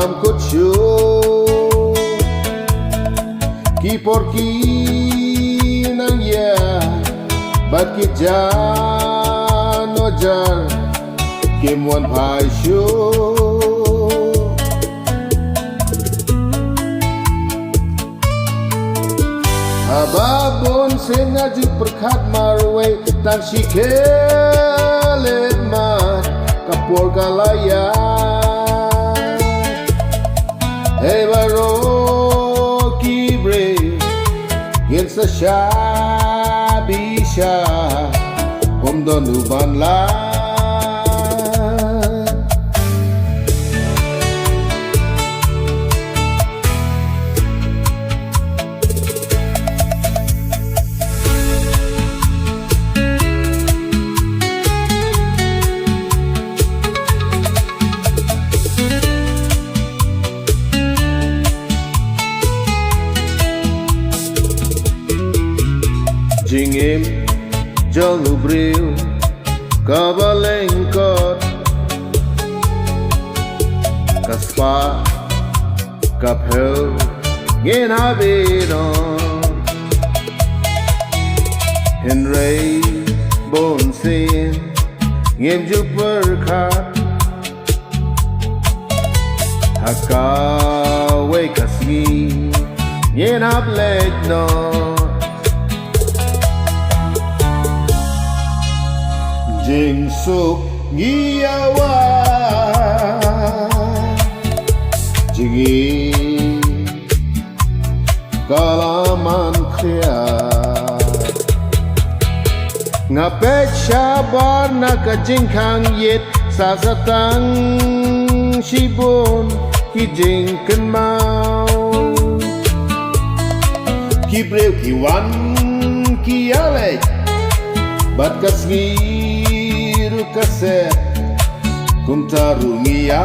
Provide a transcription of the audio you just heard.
mam kuchu ki porki nang ya bat ki jan ojar ki mon phai shu Ababon sengaja perkat marway tang shikelet mat kapor kalaya Hey baro kibre yen sa shabisha om don uban la Jingim jalubril kabalengkot kaspa kaphel ginabidon Henry bonsin ngim juperkat hakawe khasi ginablegnon JINGSUK ngiyawa jingi kalaman kya ngapet syabar naka jingkang yet sasatang shibun ki jingken mau ki brew ki wan ki alek bat kasngiru kaset kum tarungiya